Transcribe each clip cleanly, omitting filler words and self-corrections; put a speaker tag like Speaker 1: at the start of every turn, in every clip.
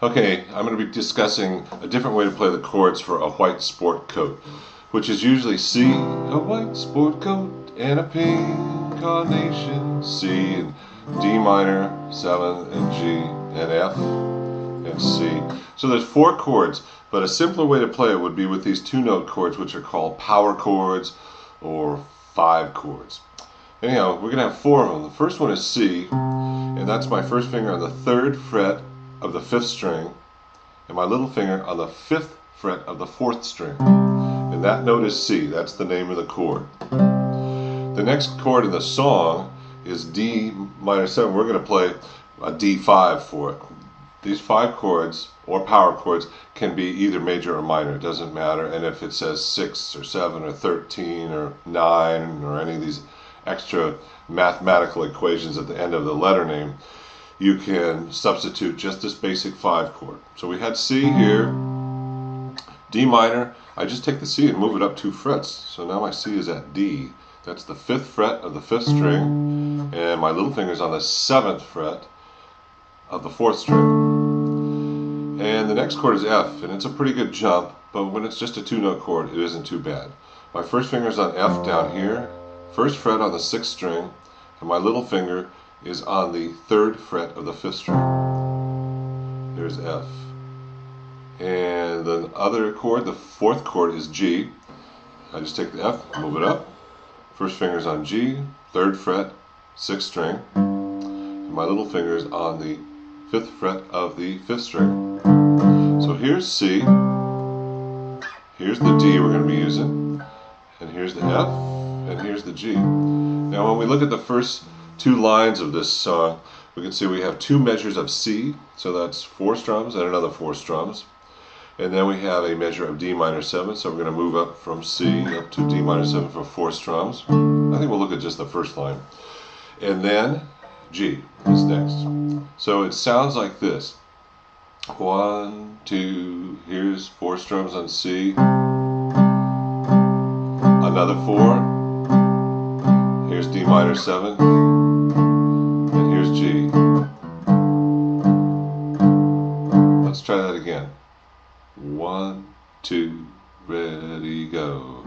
Speaker 1: Okay, I'm going to be discussing a different way to play the chords for a white sport coat, which is usually C, a white sport coat, and a pink carnation, C, and D minor, 7, and G, and F, and C. So there's 4 chords, but a simpler way to play it would be with these 2-note chords, which are called power chords or 5 chords. Anyhow, we're going to have 4 of them. The first one is C, and that's my first finger on the 3rd fret of the 5th string, and my little finger on the 5th fret of the 4th string. And that note is C. That's the name of the chord. The next chord in the song is D minor 7. We're going to play a D5 for it. These 5 chords, or power chords, can be either major or minor. It doesn't matter. And if it says 6 or 7 or 13 or 9 or any of these extra mathematical equations at the end of the letter name, you can substitute just this basic 5 chord. So we had C here, D minor. I just take the C and move it up 2 frets. So now my C is at D. That's the 5th fret of the 5th string, and my little finger's on the 7th fret of the 4th string. And the next chord is F, and it's a pretty good jump, but when it's just a 2-note chord, it isn't too bad. My first finger's on F down here, 1st fret on the 6th string, and my little finger is on the 3rd fret of the 5th string. There's F. And the other chord, the 4th chord, is G. I just take the F, move it up. First finger's on G, 3rd fret, 6th string. And my little finger's on the 5th fret of the 5th string. So here's C. Here's the D we're going to be using. And here's the F. And here's the G. Now when we look at the first 2 lines of this song, we can see we have 2 measures of C, so that's 4 strums and another 4 strums. And then we have a measure of D minor 7, so we're going to move up from C up to D minor 7 for 4 strums. I think we'll look at just the first line. And then G is next. So it sounds like this. 1, 2, here's 4 strums on C, another 4, here's D minor 7, and here's G. Let's try that again. 1, 2, ready, go.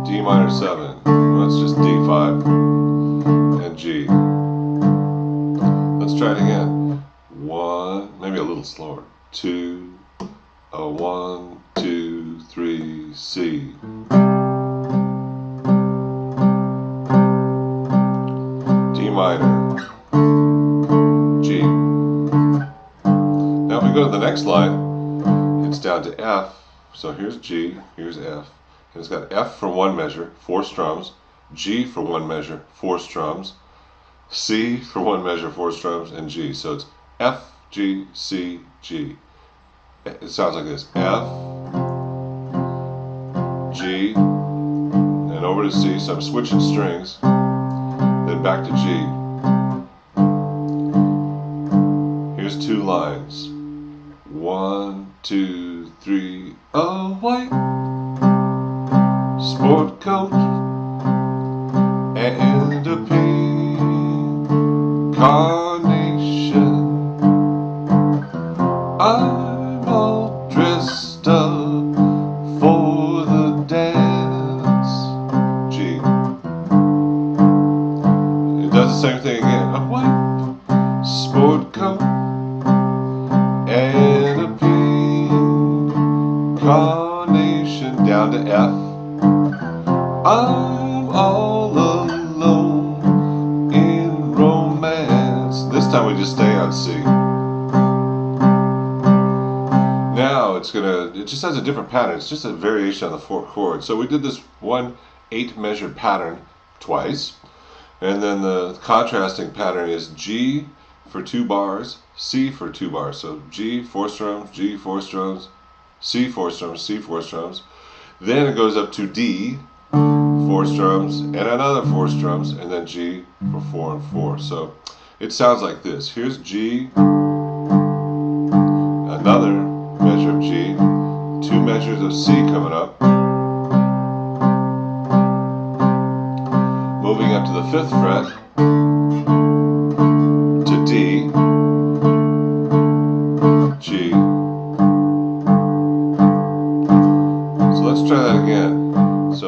Speaker 1: D minor 7, well, that's just D5, and G. Let's try it again. 1, maybe a little slower. 2, 1, 2, 3, C. D minor, G. Now if we go to the next line, it's down to F. So here's G, here's F. And it's got F for 1 measure, 4 strums, G for 1 measure, 4 strums, C for 1 measure, 4 strums, and G. So it's F, G, C, G. It sounds like this. F, G, and over to C. So I'm switching strings. Then back to G. Here's 2 lines. 1, 2, 3. A white sport coat and a pink carnation. I'm all dressed up for the dance. G. It does the same thing again. A white sport coat and a pink carnation, down to F. I'm all alone in romance. This time we just stay on C. Now it just has a different pattern. It's just a variation on the 4 chords. So we did this 1 8-measure pattern twice. And then the contrasting pattern is G for 2 bars, C for 2 bars. So G, 4 strums, G, 4 strums, C, 4 strums, C, 4 strums. Then it goes up to D, 4 strums, and another 4 strums, and then G for 4 and 4. So it sounds like this. Here's G, another measure of G, 2 measures of C coming up, moving up to the 5th fret,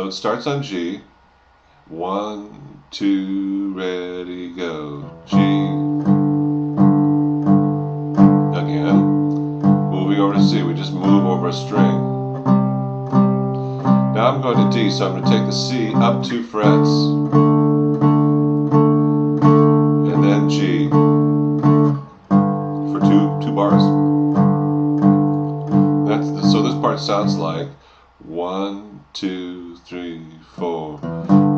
Speaker 1: it starts on G. 1, 2, ready, go. G. Again. Moving over to C. We just move over a string. Now I'm going to D, so I'm going to take the C up 2 frets. And then G. For two bars. So this part sounds like 1, 2, 3, 4.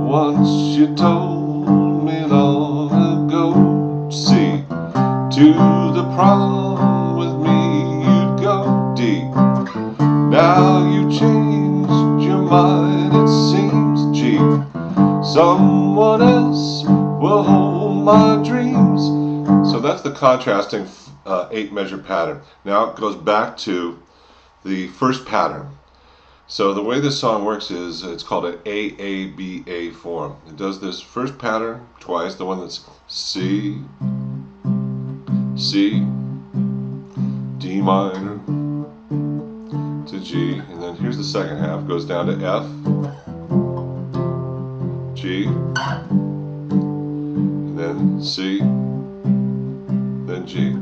Speaker 1: Once you told me long ago, C. To the prom with me you'd go. D. Now you changed your mind, it seems. G. Someone else will hold my dreams. So that's the contrasting 8-measure pattern. Now it goes back to the first pattern. So the way this song works is it's called an AABA form. It does this first pattern twice, the one that's C, C, D minor to G, and then here's the second half, goes down to F, G, and then C, then G.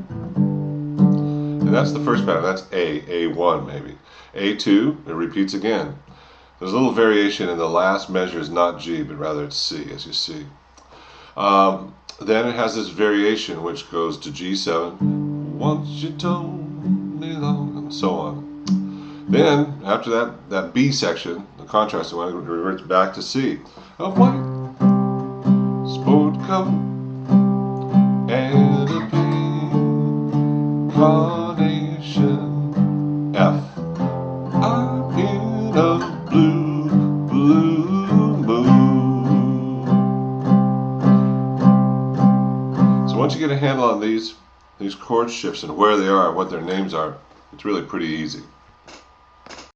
Speaker 1: And that's the first pattern. That's A1 maybe. A2, it repeats again. There's a little variation in the last measure is not G, but rather it's C, as you see. Then it has this variation which goes to G7. Once you told me long, and so on. Then, after that B section, the contrasting one, it reverts back to C. A white sport coat and a pink carnation. F. I'm in a blue, blue mood. So once you get a handle on these chord shifts and where they are, what their names are, it's really pretty easy.